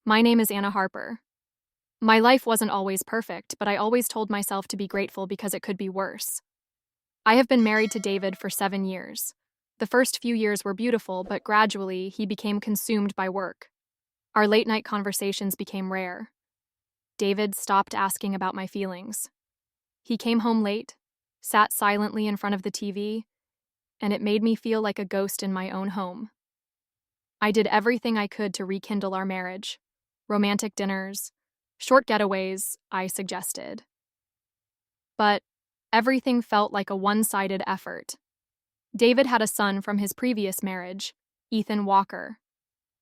My name is Anna Harper. My life wasn't always perfect, but I always told myself to be grateful because it could be worse. I have been married to David for 7 years. The first few years were beautiful, but gradually he became consumed by work. Our late-night conversations became rare. David stopped asking about my feelings. He came home late, sat silently in front of the TV, and it made me feel like a ghost in my own home. I did everything I could to rekindle our marriage. Romantic dinners, short getaways, I suggested. But everything felt like a one-sided effort. David had a son from his previous marriage, Ethan Walker.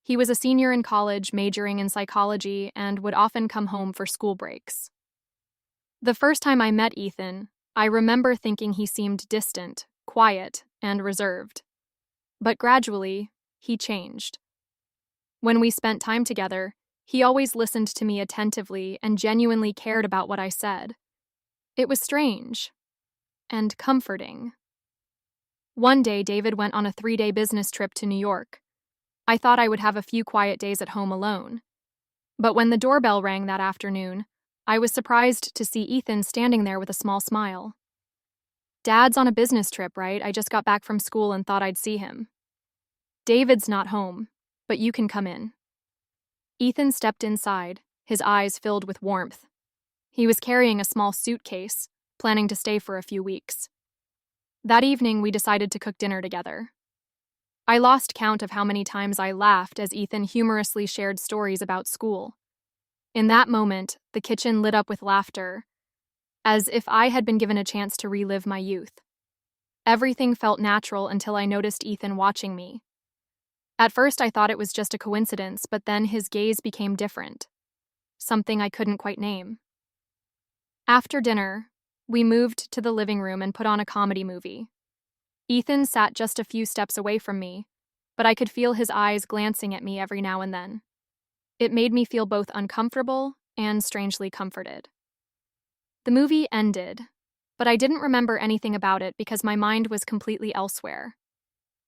He was a senior in college, majoring in psychology, and would often come home for school breaks. The first time I met Ethan, I remember thinking he seemed distant, quiet, and reserved. But gradually, he changed. When we spent time together, he always listened to me attentively and genuinely cared about what I said. It was strange and comforting. One day, David went on a 3-day business trip to New York. I thought I would have a few quiet days at home alone. But when the doorbell rang that afternoon, I was surprised to see Ethan standing there with a small smile. "Dad's on a business trip, right? I just got back from school and thought I'd see him." "David's not home, but you can come in." Ethan stepped inside, his eyes filled with warmth. He was carrying a small suitcase, planning to stay for a few weeks. That evening, we decided to cook dinner together. I lost count of how many times I laughed as Ethan humorously shared stories about school. In that moment, the kitchen lit up with laughter, as if I had been given a chance to relive my youth. Everything felt natural until I noticed Ethan watching me. At first, I thought it was just a coincidence, but then his gaze became different, something I couldn't quite name. After dinner, we moved to the living room and put on a comedy movie. Ethan sat just a few steps away from me, but I could feel his eyes glancing at me every now and then. It made me feel both uncomfortable and strangely comforted. The movie ended, but I didn't remember anything about it because my mind was completely elsewhere.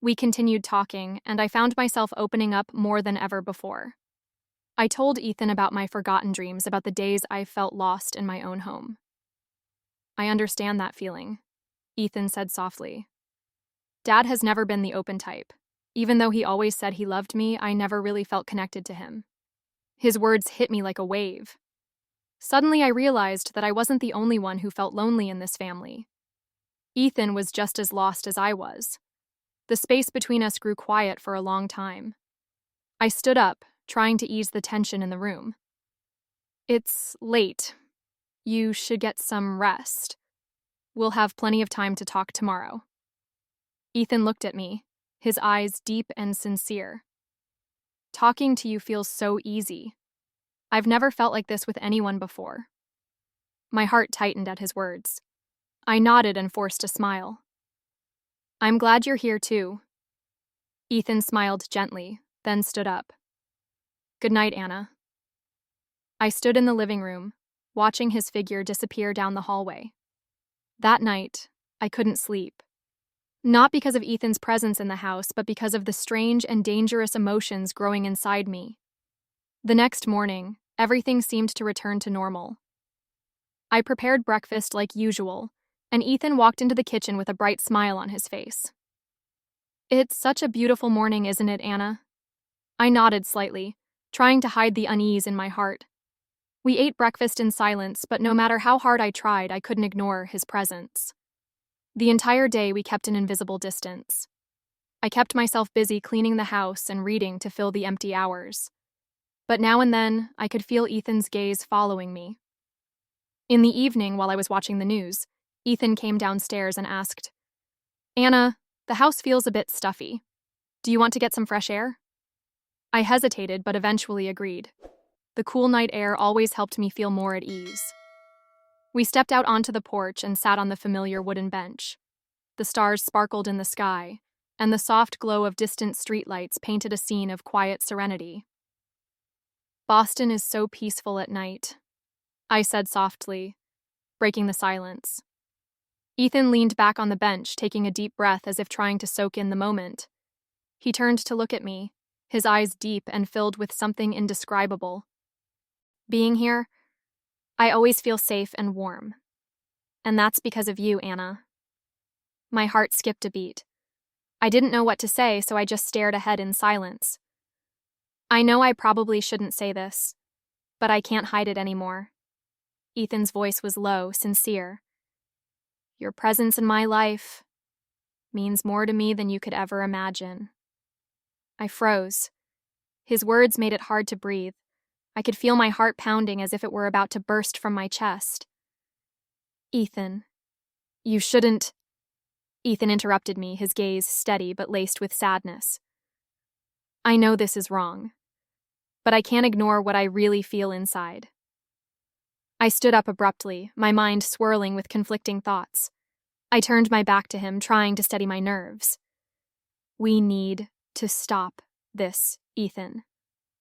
We continued talking, and I found myself opening up more than ever before. I told Ethan about my forgotten dreams, about the days I felt lost in my own home. "I understand that feeling," Ethan said softly. "Dad has never been the open type. Even though he always said he loved me, I never really felt connected to him." His words hit me like a wave. Suddenly, I realized that I wasn't the only one who felt lonely in this family. Ethan was just as lost as I was. The space between us grew quiet for a long time. I stood up, trying to ease the tension in the room. "It's late. You should get some rest. We'll have plenty of time to talk tomorrow." Ethan looked at me, his eyes deep and sincere. "Talking to you feels so easy. I've never felt like this with anyone before." My heart tightened at his words. I nodded and forced a smile. "I'm glad you're here too." Ethan smiled gently, then stood up. "Good night, Anna." I stood in the living room, watching his figure disappear down the hallway. That night, I couldn't sleep. Not because of Ethan's presence in the house, but because of the strange and dangerous emotions growing inside me. The next morning, everything seemed to return to normal. I prepared breakfast like usual, and Ethan walked into the kitchen with a bright smile on his face. "It's such a beautiful morning, isn't it, Anna?" I nodded slightly, trying to hide the unease in my heart. We ate breakfast in silence, but no matter how hard I tried, I couldn't ignore his presence. The entire day, we kept an invisible distance. I kept myself busy cleaning the house and reading to fill the empty hours. But now and then, I could feel Ethan's gaze following me. In the evening, while I was watching the news, Ethan came downstairs and asked, "Anna, the house feels a bit stuffy. Do you want to get some fresh air?" I hesitated, but eventually agreed. The cool night air always helped me feel more at ease. We stepped out onto the porch and sat on the familiar wooden bench. The stars sparkled in the sky, and the soft glow of distant streetlights painted a scene of quiet serenity. "Boston is so peaceful at night," I said softly, breaking the silence. Ethan leaned back on the bench, taking a deep breath as if trying to soak in the moment. He turned to look at me, his eyes deep and filled with something indescribable. Being here, I always feel safe and warm. And that's because of you, Anna. My heart skipped a beat. I didn't know what to say, so I just stared ahead in silence. I know I probably shouldn't say this, but I can't hide it anymore. Ethan's voice was low, sincere. Your presence in my life means more to me than you could ever imagine. I froze. His words made it hard to breathe. I could feel my heart pounding as if it were about to burst from my chest. Ethan, you shouldn't. Ethan interrupted me, his gaze steady but laced with sadness. I know this is wrong, but I can't ignore what I really feel inside. I stood up abruptly, my mind swirling with conflicting thoughts. I turned my back to him, trying to steady my nerves. We need to stop this, Ethan.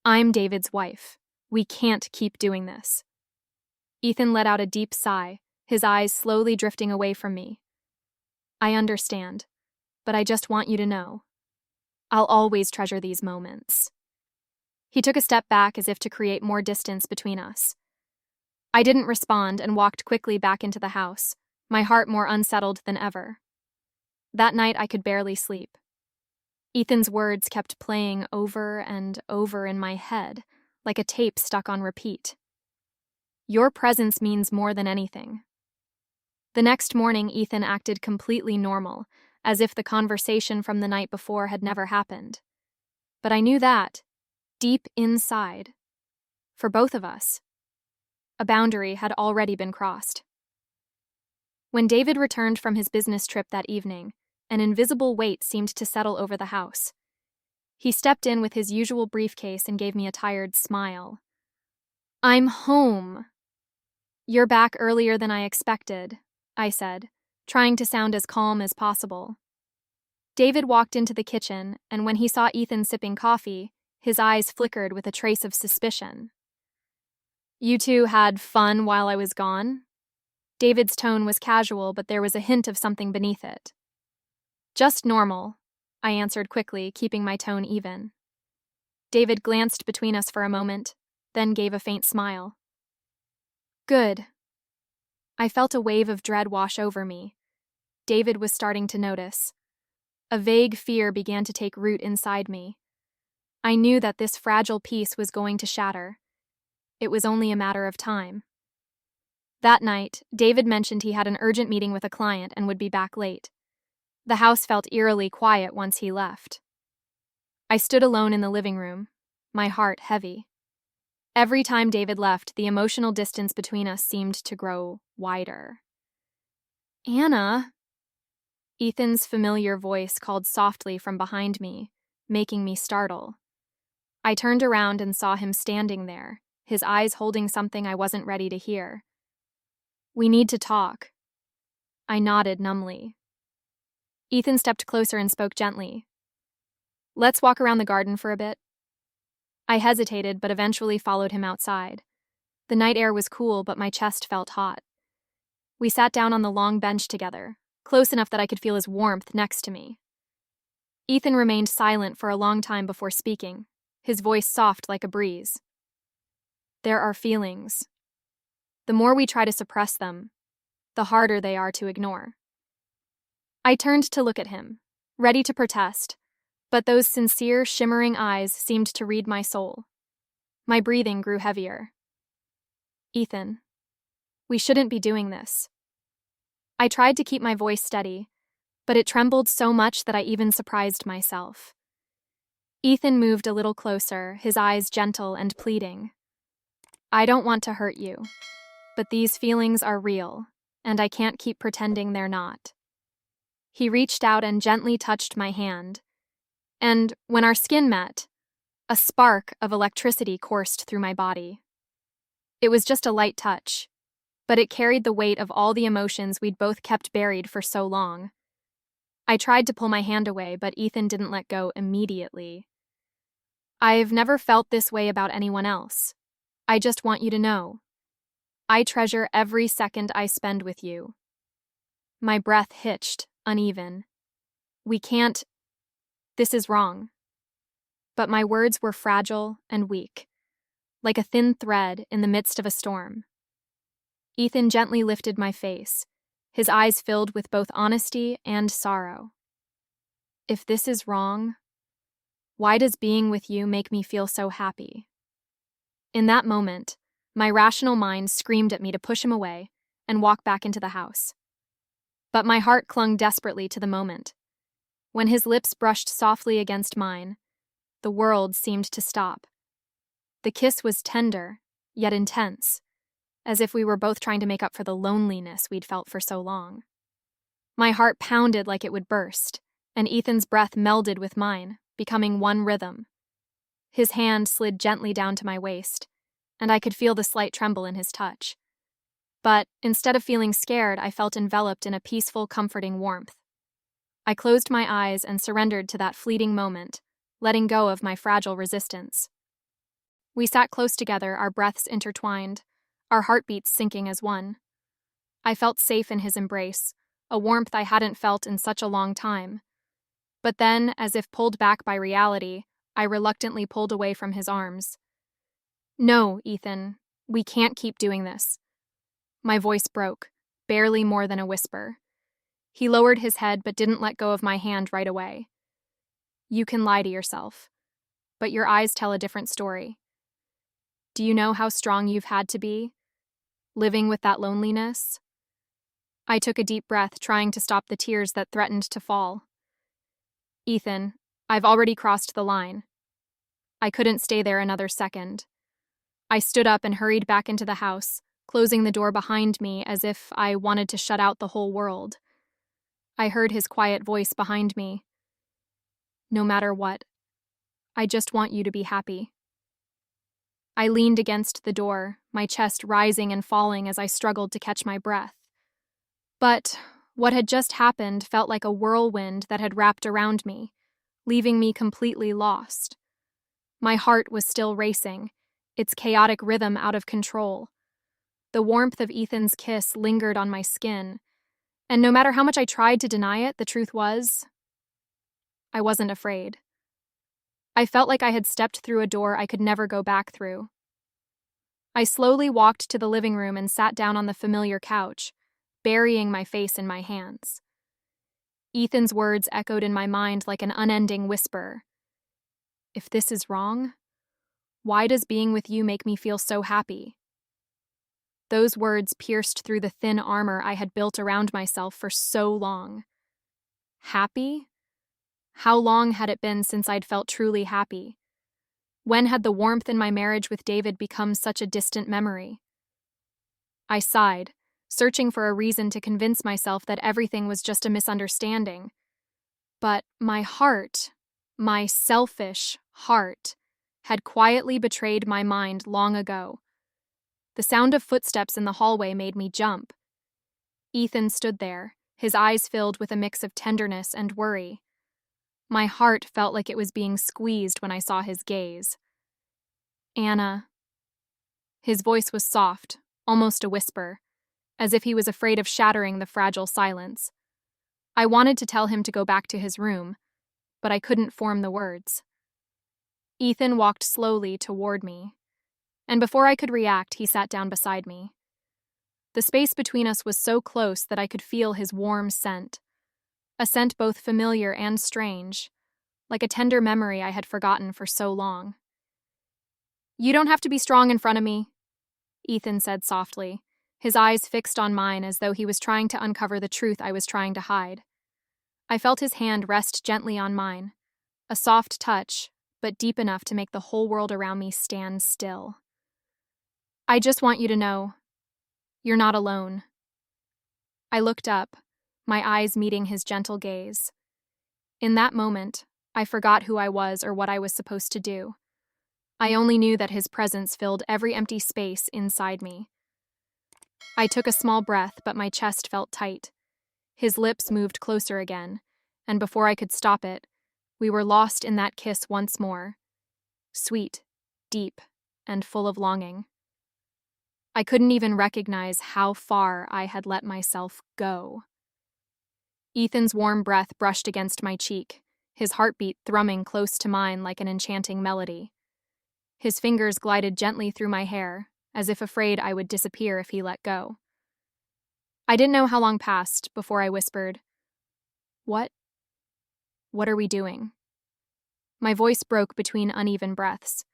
I'm David's wife. We can't keep doing this. Ethan let out a deep sigh, his eyes slowly drifting away from me. I understand, but I just want you to know. I'll always treasure these moments. He took a step back as if to create more distance between us. I didn't respond and walked quickly back into the house, my heart more unsettled than ever. That night I could barely sleep. Ethan's words kept playing over and over in my head, like a tape stuck on repeat. Your presence means more than anything. The next morning, Ethan acted completely normal, as if the conversation from the night before had never happened. But I knew that, deep inside, for both of us, a boundary had already been crossed. When David returned from his business trip that evening, an invisible weight seemed to settle over the house. He stepped in with his usual briefcase and gave me a tired smile. I'm home. You're back earlier than I expected, I said, trying to sound as calm as possible. David walked into the kitchen, and when he saw Ethan sipping coffee, his eyes flickered with a trace of suspicion. You two had fun while I was gone? David's tone was casual, but there was a hint of something beneath it. Just normal, I answered quickly, keeping my tone even. David glanced between us for a moment, then gave a faint smile. Good. I felt a wave of dread wash over me. David was starting to notice. A vague fear began to take root inside me. I knew that this fragile piece was going to shatter. It was only a matter of time. That night, David mentioned he had an urgent meeting with a client and would be back late. The house felt eerily quiet once he left. I stood alone in the living room, my heart heavy. Every time David left, the emotional distance between us seemed to grow wider. Anna, Ethan's familiar voice called softly from behind me, making me startle. I turned around and saw him standing there, his eyes holding something I wasn't ready to hear. We need to talk. I nodded numbly. Ethan stepped closer and spoke gently. Let's walk around the garden for a bit. I hesitated, but eventually followed him outside. The night air was cool, but my chest felt hot. We sat down on the long bench together, close enough that I could feel his warmth next to me. Ethan remained silent for a long time before speaking, his voice soft like a breeze. There are feelings. The more we try to suppress them, the harder they are to ignore. I turned to look at him, ready to protest, but those sincere, shimmering eyes seemed to read my soul. My breathing grew heavier. Ethan, we shouldn't be doing this. I tried to keep my voice steady, but it trembled so much that I even surprised myself. Ethan moved a little closer, his eyes gentle and pleading. I don't want to hurt you, but these feelings are real, and I can't keep pretending they're not. He reached out and gently touched my hand, and when our skin met, a spark of electricity coursed through my body. It was just a light touch, but it carried the weight of all the emotions we'd both kept buried for so long. I tried to pull my hand away, but Ethan didn't let go immediately. I've never felt this way about anyone else. I just want you to know. I treasure every second I spend with you. My breath hitched, uneven. We can't. This is wrong. but my words were fragile and weak, like a thin thread in the midst of a storm. Ethan gently lifted my face, his eyes filled with both honesty and sorrow. If this is wrong, why does being with you make me feel so happy? In that moment, my rational mind screamed at me to push him away and walk back into the house. But my heart clung desperately to the moment. When his lips brushed softly against mine, the world seemed to stop. The kiss was tender, yet intense, as if we were both trying to make up for the loneliness we'd felt for so long. My heart pounded like it would burst, and Ethan's breath melded with mine, becoming one rhythm. His hand slid gently down to my waist, and I could feel the slight tremble in his touch. But instead of feeling scared, I felt enveloped in a peaceful, comforting warmth. I closed my eyes and surrendered to that fleeting moment, letting go of my fragile resistance. We sat close together, our breaths intertwined, our heartbeats syncing as one. I felt safe in his embrace, a warmth I hadn't felt in such a long time. But then, as if pulled back by reality, I reluctantly pulled away from his arms. "No, Ethan, we can't keep doing this." My voice broke, barely more than a whisper. He lowered his head but didn't let go of my hand right away. "You can lie to yourself, but your eyes tell a different story. Do you know how strong you've had to be, living with that loneliness?" I took a deep breath, trying to stop the tears that threatened to fall. "Ethan, I've already crossed the line." I couldn't stay there another second. I stood up and hurried back into the house, closing the door behind me as if I wanted to shut out the whole world. I heard his quiet voice behind me. "No matter what, I just want you to be happy." I leaned against the door, my chest rising and falling as I struggled to catch my breath. But what had just happened felt like a whirlwind that had wrapped around me, leaving me completely lost. My heart was still racing, its chaotic rhythm out of control. The warmth of Ethan's kiss lingered on my skin, and no matter how much I tried to deny it, the truth was, I wasn't afraid. I felt like I had stepped through a door I could never go back through. I slowly walked to the living room and sat down on the familiar couch, burying my face in my hands. Ethan's words echoed in my mind like an unending whisper. If this is wrong, why does being with you make me feel so happy? Those words pierced through the thin armor I had built around myself for so long. Happy? How long had it been since I'd felt truly happy? When had the warmth in my marriage with David become such a distant memory? I sighed, searching for a reason to convince myself that everything was just a misunderstanding. But my heart, my selfish heart, had quietly betrayed my mind long ago. The sound of footsteps in the hallway made me jump. Ethan stood there, his eyes filled with a mix of tenderness and worry. My heart felt like it was being squeezed when I saw his gaze. "Anna." His voice was soft, almost a whisper, as if he was afraid of shattering the fragile silence. I wanted to tell him to go back to his room, but I couldn't form the words. Ethan walked slowly toward me, and before I could react, he sat down beside me. The space between us was so close that I could feel his warm scent, a scent both familiar and strange, like a tender memory I had forgotten for so long. "You don't have to be strong in front of me," Ethan said softly, his eyes fixed on mine as though he was trying to uncover the truth I was trying to hide. I felt his hand rest gently on mine, a soft touch, but deep enough to make the whole world around me stand still. "I just want you to know, you're not alone." I looked up, my eyes meeting his gentle gaze. In that moment, I forgot who I was or what I was supposed to do. I only knew that his presence filled every empty space inside me. I took a small breath, but my chest felt tight. His lips moved closer again, and before I could stop it, we were lost in that kiss once more. Sweet, deep, and full of longing. I couldn't even recognize how far I had let myself go. Ethan's warm breath brushed against my cheek, his heartbeat thrumming close to mine like an enchanting melody. His fingers glided gently through my hair, as if afraid I would disappear if he let go. I didn't know how long passed before I whispered, "What? What are we doing?" My voice broke between uneven breaths,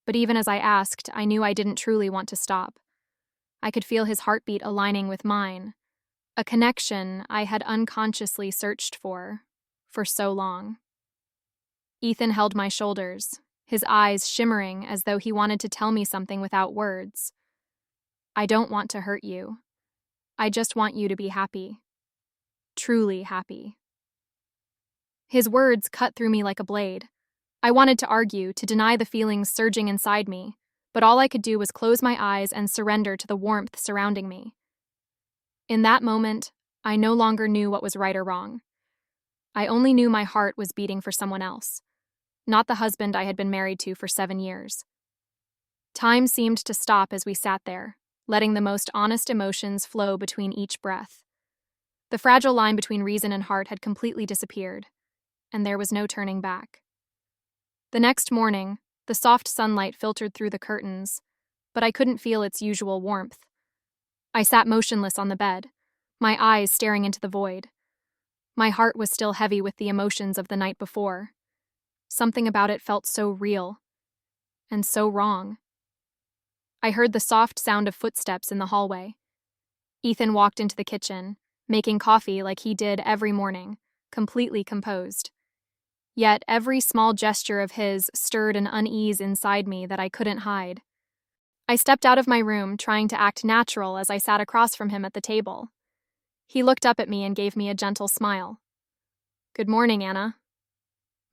but even as I asked, I knew I didn't truly want to stop. I could feel his heartbeat aligning with mine, a connection I had unconsciously searched for so long. Ethan held my shoulders, his eyes shimmering as though he wanted to tell me something without words. "I don't want to hurt you. I just want you to be happy. Truly happy." His words cut through me like a blade. I wanted to argue, to deny the feelings surging inside me, but all I could do was close my eyes and surrender to the warmth surrounding me. In that moment, I no longer knew what was right or wrong. I only knew my heart was beating for someone else, not the husband I had been married to for 7 years. Time seemed to stop as we sat there, letting the most honest emotions flow between each breath. The fragile line between reason and heart had completely disappeared, and there was no turning back. The next morning, the soft sunlight filtered through the curtains, but I couldn't feel its usual warmth. I sat motionless on the bed, my eyes staring into the void. My heart was still heavy with the emotions of the night before. Something about it felt so real, and so wrong. I heard the soft sound of footsteps in the hallway. Ethan walked into the kitchen, making coffee like he did every morning, completely composed. Yet every small gesture of his stirred an unease inside me that I couldn't hide. I stepped out of my room, trying to act natural as I sat across from him at the table. He looked up at me and gave me a gentle smile. "Good morning, Anna."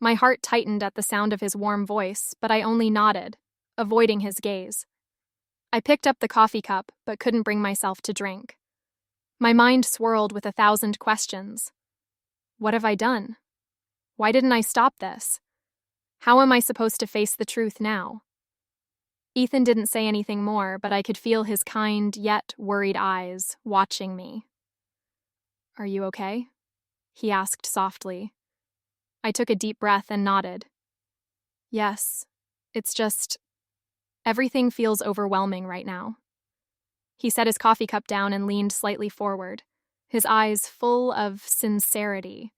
My heart tightened at the sound of his warm voice, but I only nodded, avoiding his gaze. I picked up the coffee cup, but couldn't bring myself to drink. My mind swirled with 1,000 questions. What have I done? Why didn't I stop this? How am I supposed to face the truth now? Ethan didn't say anything more, but I could feel his kind yet worried eyes watching me. "Are you okay?" he asked softly. I took a deep breath and nodded. "Yes, it's just, everything feels overwhelming right now." He set his coffee cup down and leaned slightly forward, his eyes full of sincerity,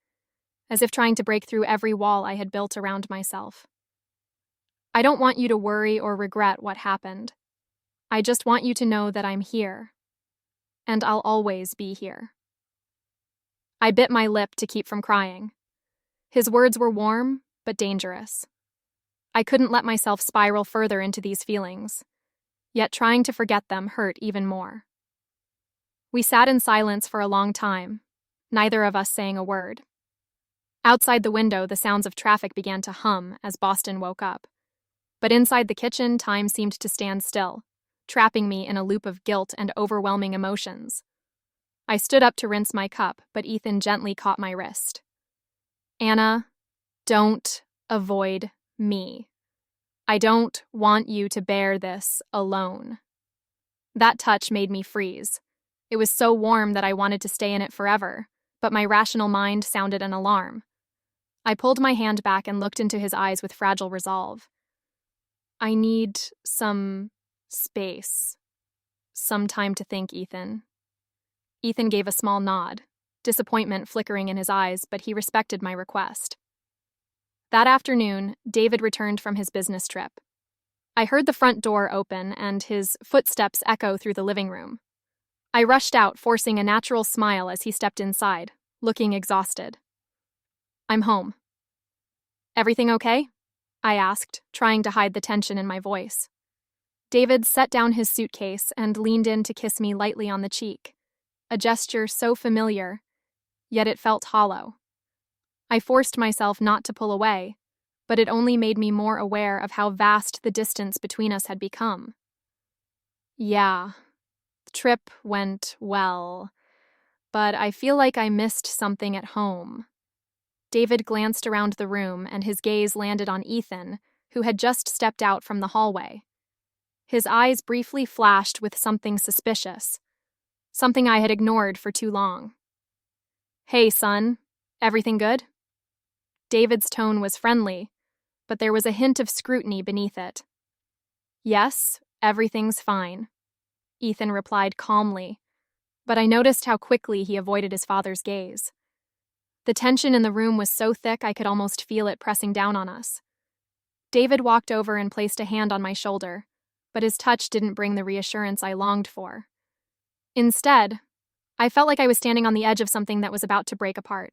as if trying to break through every wall I had built around myself. "I don't want you to worry or regret what happened. I just want you to know that I'm here, and I'll always be here." I bit my lip to keep from crying. His words were warm, but dangerous. I couldn't let myself spiral further into these feelings, yet trying to forget them hurt even more. We sat in silence for a long time, neither of us saying a word. Outside the window, the sounds of traffic began to hum as Boston woke up. But inside the kitchen, time seemed to stand still, trapping me in a loop of guilt and overwhelming emotions. I stood up to rinse my cup, but Ethan gently caught my wrist. "Anna, don't avoid me. I don't want you to bear this alone." That touch made me freeze. It was so warm that I wanted to stay in it forever, but my rational mind sounded an alarm. I pulled my hand back and looked into his eyes with fragile resolve. "I need some space. Some time to think, Ethan." Ethan gave a small nod, disappointment flickering in his eyes, but he respected my request. That afternoon, David returned from his business trip. I heard the front door open and his footsteps echo through the living room. I rushed out, forcing a natural smile as he stepped inside, looking exhausted. "I'm home." "Everything okay?" I asked, trying to hide the tension in my voice. David set down his suitcase and leaned in to kiss me lightly on the cheek, a gesture so familiar, yet it felt hollow. I forced myself not to pull away, but it only made me more aware of how vast the distance between us had become. "Yeah, the trip went well, but I feel like I missed something at home." David glanced around the room and his gaze landed on Ethan, who had just stepped out from the hallway. His eyes briefly flashed with something suspicious, something I had ignored for too long. "Hey, son, everything good?" David's tone was friendly, but there was a hint of scrutiny beneath it. "Yes, everything's fine," Ethan replied calmly, but I noticed how quickly he avoided his father's gaze. The tension in the room was so thick I could almost feel it pressing down on us. David walked over and placed a hand on my shoulder, but his touch didn't bring the reassurance I longed for. Instead, I felt like I was standing on the edge of something that was about to break apart.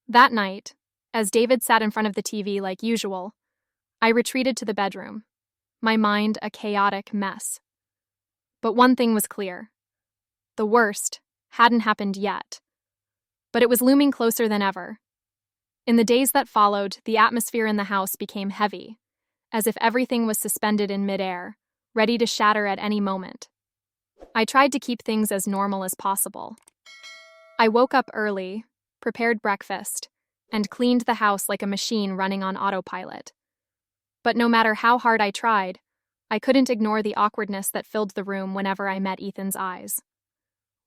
That night, as David sat in front of the TV like usual, I retreated to the bedroom, my mind a chaotic mess. But one thing was clear. The worst hadn't happened yet, but it was looming closer than ever. In the days that followed, the atmosphere in the house became heavy, as if everything was suspended in midair, ready to shatter at any moment. I tried to keep things as normal as possible. I woke up early, prepared breakfast, and cleaned the house like a machine running on autopilot. But no matter how hard I tried, I couldn't ignore the awkwardness that filled the room whenever I met Ethan's eyes.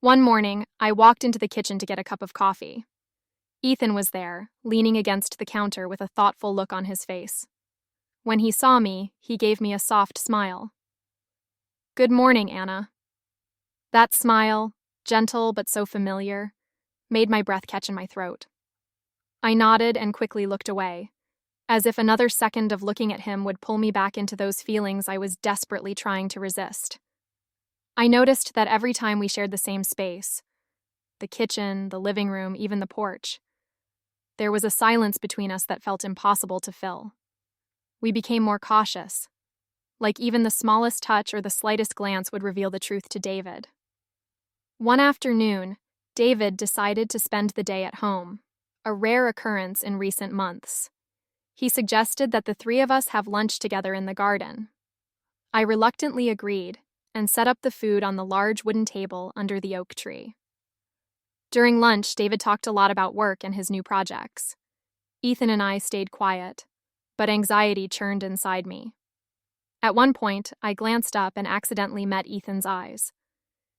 One morning, I walked into the kitchen to get a cup of coffee. Ethan was there, leaning against the counter with a thoughtful look on his face. When he saw me, he gave me a soft smile. "Good morning, Anna." That smile, gentle but so familiar, made my breath catch in my throat. I nodded and quickly looked away, as if another second of looking at him would pull me back into those feelings I was desperately trying to resist. I noticed that every time we shared the same space, the kitchen, the living room, even the porch, there was a silence between us that felt impossible to fill. We became more cautious, like even the smallest touch or the slightest glance would reveal the truth to David. One afternoon, David decided to spend the day at home, a rare occurrence in recent months. He suggested that the three of us have lunch together in the garden. I reluctantly agreed and set up the food on the large wooden table under the oak tree. During lunch, David talked a lot about work and his new projects. Ethan and I stayed quiet, but anxiety churned inside me. At one point, I glanced up and accidentally met Ethan's eyes.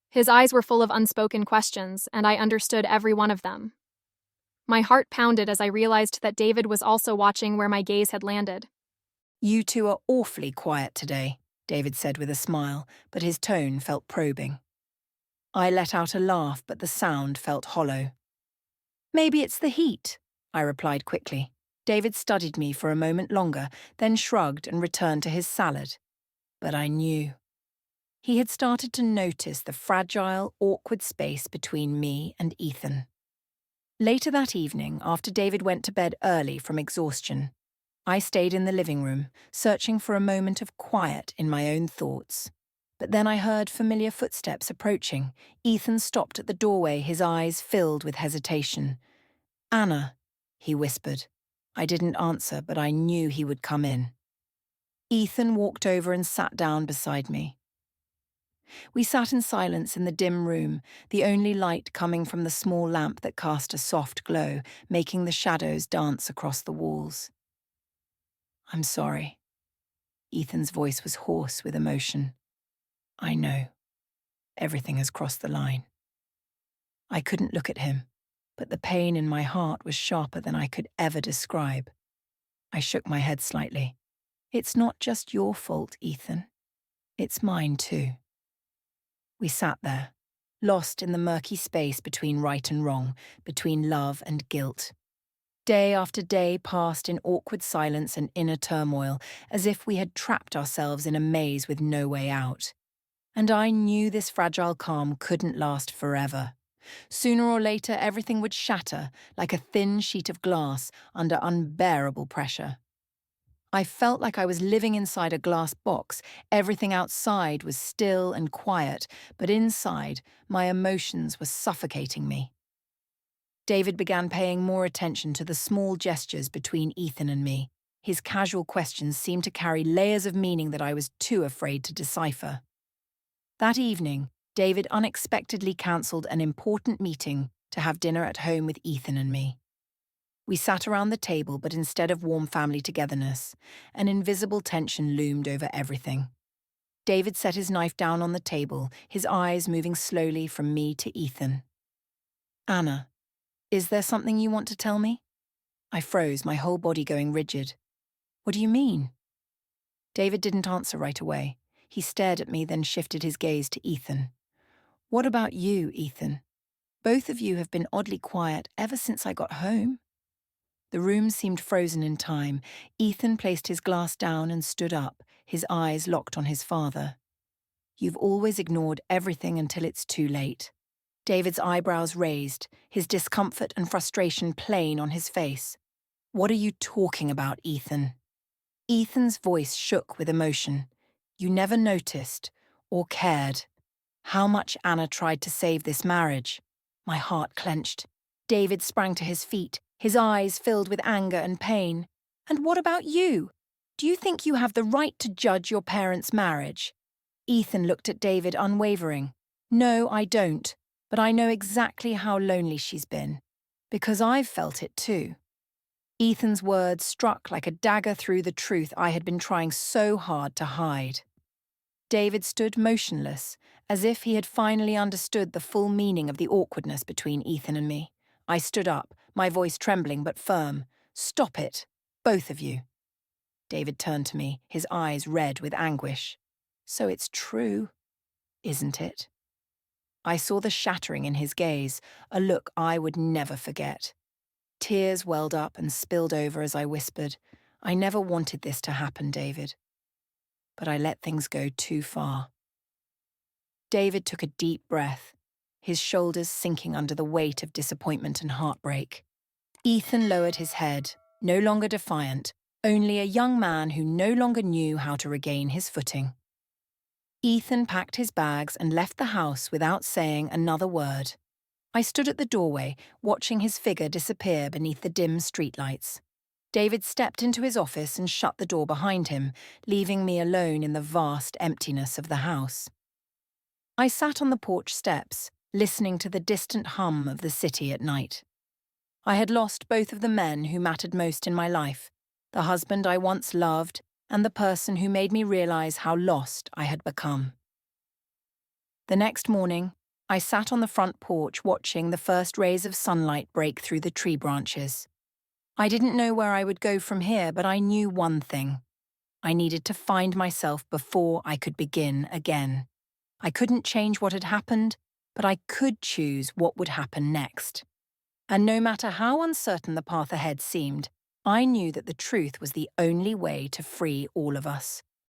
His eyes were full of unspoken questions, and I understood every one of them. My heart pounded as I realized that David was also watching where my gaze had landed. "You two are awfully quiet today," David said with a smile, but his tone felt probing. I let out a laugh, but the sound felt hollow. "Maybe it's the heat," I replied quickly. David studied me for a moment longer, then shrugged and returned to his salad. But I knew. He had started to notice the fragile, awkward space between me and Ethan. Later that evening, after David went to bed early from exhaustion, I stayed in the living room, searching for a moment of quiet in my own thoughts. But then I heard familiar footsteps approaching. Ethan stopped at the doorway, his eyes filled with hesitation. "Anna," he whispered. I didn't answer, but I knew he would come in. Ethan walked over and sat down beside me. We sat in silence in the dim room, the only light coming from the small lamp that cast a soft glow, making the shadows dance across the walls. "I'm sorry." Ethan's voice was hoarse with emotion. "I know. Everything has crossed the line." I couldn't look at him, but the pain in my heart was sharper than I could ever describe. I shook my head slightly. "It's not just your fault, Ethan. It's mine too." We sat there, lost in the murky space between right and wrong, between love and guilt. Day after day passed in awkward silence and inner turmoil, as if we had trapped ourselves in a maze with no way out. And I knew this fragile calm couldn't last forever. Sooner or later, everything would shatter like a thin sheet of glass under unbearable pressure. I felt like I was living inside a glass box. Everything outside was still and quiet, but inside, my emotions were suffocating me. David began paying more attention to the small gestures between Ethan and me. His casual questions seemed to carry layers of meaning that I was too afraid to decipher. That evening, David unexpectedly cancelled an important meeting to have dinner at home with Ethan and me. We sat around the table, but instead of warm family togetherness, an invisible tension loomed over everything. David set his knife down on the table, his eyes moving slowly from me to Ethan. "Anna, is there something you want to tell me?" I froze, my whole body going rigid. What do you mean? David didn't answer right away. He stared at me, then shifted his gaze to Ethan. What about you, Ethan? Both of you have been oddly quiet ever since I got home. The room seemed frozen in time. Ethan placed his glass down and stood up, his eyes locked on his father. You've always ignored everything until it's too late. David's eyebrows raised, his discomfort and frustration plain on his face. What are you talking about, Ethan? Ethan's voice shook with emotion. You never noticed, or cared, how much Anna tried to save this marriage. My heart clenched. David sprang to his feet, his eyes filled with anger and pain. And what about you? Do you think you have the right to judge your parents' marriage? Ethan looked at David unwavering. No, I don't, but I know exactly how lonely she's been. Because I've felt it too. Ethan's words struck like a dagger through the truth I had been trying so hard to hide. David stood motionless, as if he had finally understood the full meaning of the awkwardness between Ethan and me. I stood up, my voice trembling but firm. Stop it, both of you. David turned to me, his eyes red with anguish. So it's true, isn't it? I saw the shattering in his gaze, a look I would never forget. Tears welled up and spilled over as I whispered, I never wanted this to happen, David. But I let things go too far. David took a deep breath, his shoulders sinking under the weight of disappointment and heartbreak. Ethan lowered his head, no longer defiant, only a young man who no longer knew how to regain his footing. Ethan packed his bags and left the house without saying another word. I stood at the doorway, watching his figure disappear beneath the dim streetlights. David stepped into his office and shut the door behind him, leaving me alone in the vast emptiness of the house. I sat on the porch steps, listening to the distant hum of the city at night. I had lost both of the men who mattered most in my life, the husband I once loved and the person who made me realize how lost I had become. The next morning, I sat on the front porch watching the first rays of sunlight break through the tree branches. I didn't know where I would go from here, but I knew one thing. I needed to find myself before I could begin again. I couldn't change what had happened, but I could choose what would happen next. And no matter how uncertain the path ahead seemed, I knew that the truth was the only way to free all of us.